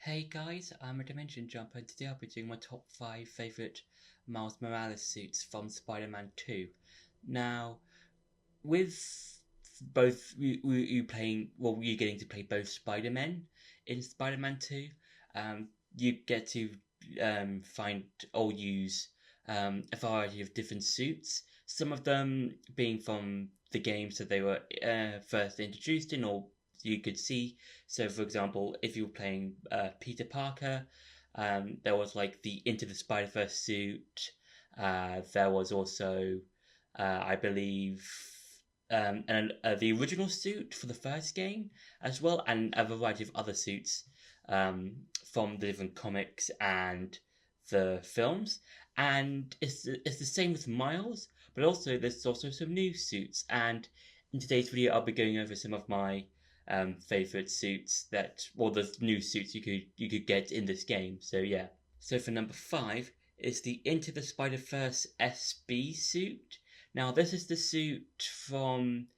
Hey guys, I'm a Dimension Jumper and today I'll be doing my top 5 favourite Miles Morales suits from Spider-Man 2. Now, with both you playing, well, you getting to play both Spider-Men in Spider-Man 2, you get to find or use a variety of different suits, some of them being from the games that they were first introduced in or you could see. So, for example, if you were playing Peter Parker, there was like the Into the Spider-Verse suit. There was also, I believe, and the original suit for the first game as well, and a variety of other suits from the different comics and the films. And it's the same with Miles, but also there's also some new suits. And in today's video, I'll be going over some of my favorite suits that, or the new suits you could get in this game. So yeah. So for number 5 is the Into the Spider-Verse SB suit. Now this is the suit from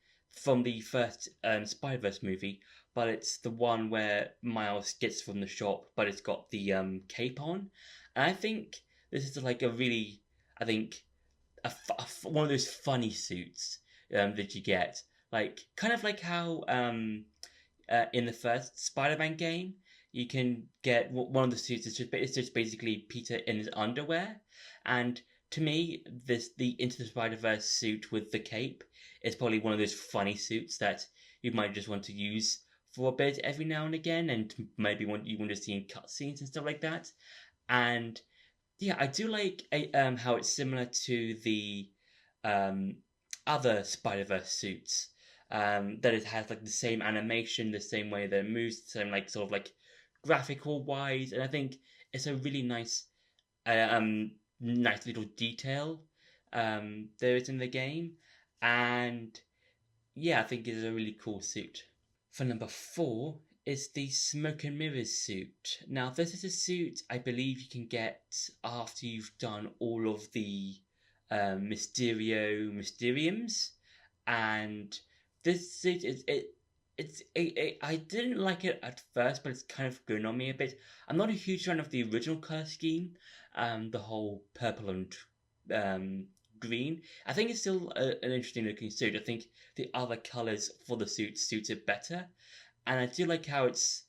the first Spider-Verse movie, but it's the one where Miles gets from the shop, but it's got the cape on. And I think this is like a really, I think, one of those funny suits that you get, like kind of like how in the first Spider-Man game, you can get one of the suits. It's just basically Peter in his underwear, and to me, the Into the Spider-Verse suit with the cape is probably one of those funny suits that you might just want to use for a bit every now and again, and maybe you want to see in cutscenes and stuff like that. And yeah, I do like how it's similar to the um, other Spider-Verse suits. That it has like the same animation, the same way that it moves, the same like sort of like graphical wise, and I think it's a really nice little detail there is in the game, and yeah, I think it's a really cool suit. For number 4 is the Smoke and Mirrors suit. Now, this is a suit I believe you can get after you've done all of the Mysteriums, and this suit I didn't like it at first, but it's kind of grown on me a bit. I'm not a huge fan of the original color scheme, the whole purple and green. I think it's still an interesting looking suit. I think the other colors for the suit suit it better, and I do like how it's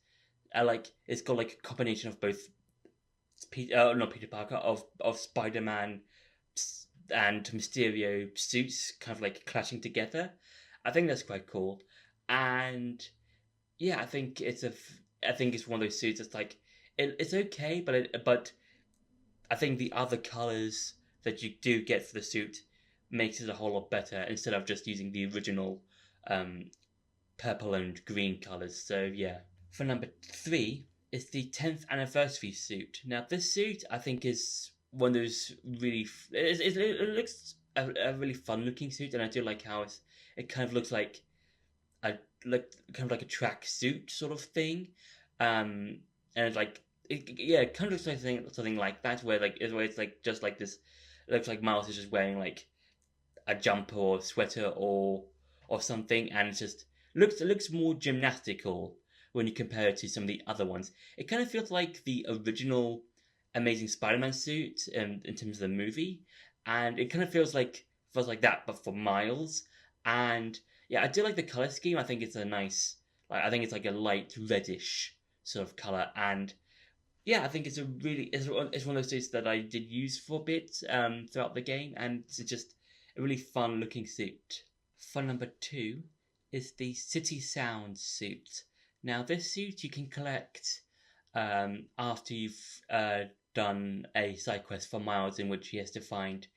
got like a combination of both not Peter Parker, of Spider Man and Mysterio suits kind of like clashing together. I think that's quite cool, and yeah, I think it's one of those suits that's like it's okay, but I think the other colors that you do get for the suit makes it a whole lot better instead of just using the original um, purple and green colors. So yeah. For number 3 is the 10th anniversary suit. Now this suit I think is one of those really it looks a really fun looking suit, and I do like how it kind of looks like a like kind of like a track suit sort of thing, and like yeah, it kind of looks like something like that where it's like just like this. It looks like Miles is just wearing like a jumper or sweater or something, and it looks more gymnastical when you compare it to some of the other ones. It kind of feels like the original Amazing Spider-Man suit in terms of the movie, and it kind of feels like that, but for Miles. And yeah, I do like the color scheme. I think it's a nice, like I think it's like a light reddish sort of color, and yeah, I think it's one of those suits that I did use for a bit throughout the game, and it's just a really fun looking suit. For number 2 is the City Sound suit. Now, this suit you can collect after you've done a side quest for Miles, in which he has to find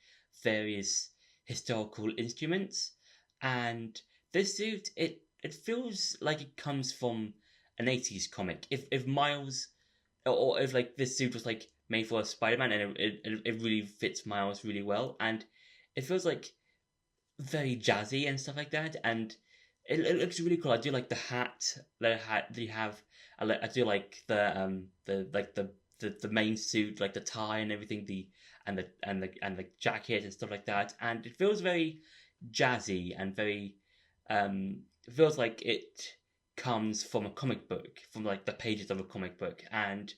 various historical instruments. And this suit, it feels like it comes from an 80s comic. If Miles, or if like this suit was like made for Spider-Man, and it really fits Miles really well, and it feels like very jazzy and stuff like that, and it looks really cool. I do like the hat that you have. I do like the main suit, like the tie and everything, the jacket and stuff like that, and it feels very jazzy and very it feels like it comes from a comic book, from like the pages of a comic book, and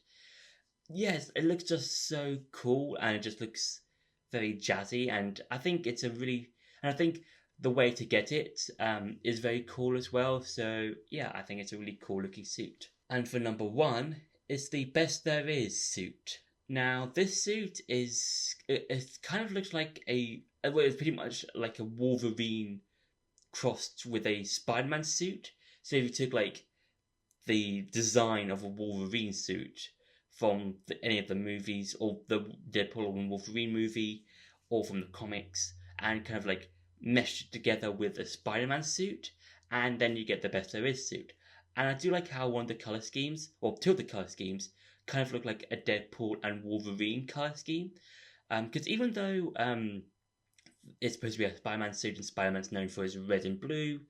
yes, it looks just so cool, and it just looks very jazzy, and I think it's a really, and I think the way to get it is very cool as well. So yeah, I think it's a really cool looking suit. And for number one, it's the Best There Is suit. Now this suit it kind of looks like well, it's pretty much like a Wolverine crossed with a Spider-Man suit. So if you took like the design of a Wolverine suit from any of the movies, or the Deadpool and Wolverine movie, or from the comics, and kind of like meshed it together with a Spider-Man suit, and then you get the Best There Is suit. And I do like how one of the color schemes, or two of the color schemes, kind of look like a Deadpool and Wolverine color scheme. Because even though it's supposed to be a Spider-Man suit, and Spider-Man's known for his red and blue,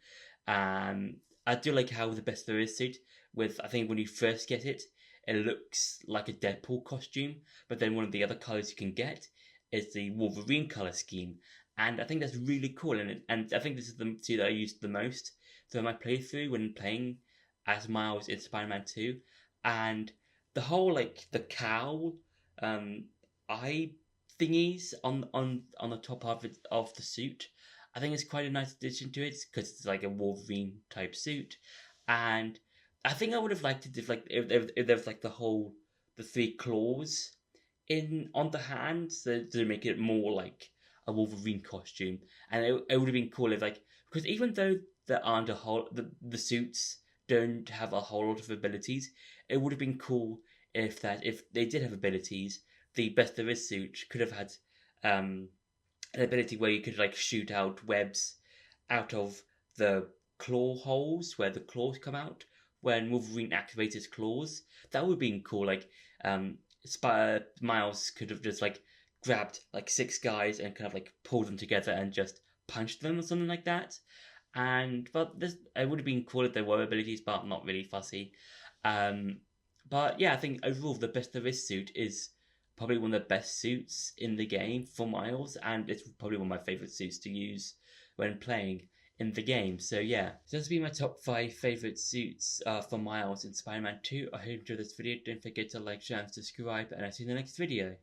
I do like how the Best There Is suit, with I think when you first get it, it looks like a Deadpool costume, but then one of the other colors you can get is the Wolverine color scheme, and I think that's really cool. And I think this is the suit that I used the most through my playthrough when playing as Miles in Spider-Man 2, and the whole like the cowl, eye thingies on the top of the suit. I think it's quite a nice addition to it because it's like a Wolverine type suit, and I think I would have liked it if there was like the three claws in on the hands to make it more like a Wolverine costume, and it would have been cool if like, because even though there aren't a whole the suits don't have a whole lot of abilities, it would have been cool if they did have abilities. The Best There Is suit could have had an ability where you could like shoot out webs out of the claw holes where the claws come out when Wolverine activates his claws. That would have been cool. Like Miles could have just like grabbed like six guys and kind of like pulled them together and just punched them or something like that. But this it would have been cool if there were abilities, but I'm not really fussy. But yeah, I think overall the Best There Is suit is probably one of the best suits in the game for Miles, and it's probably one of my favorite suits to use when playing in the game. So yeah, so that's been my top 5 favorite suits for Miles in Spider-Man 2. I hope you enjoyed this video. Don't forget to like, share, and subscribe, and I'll see you in the next video.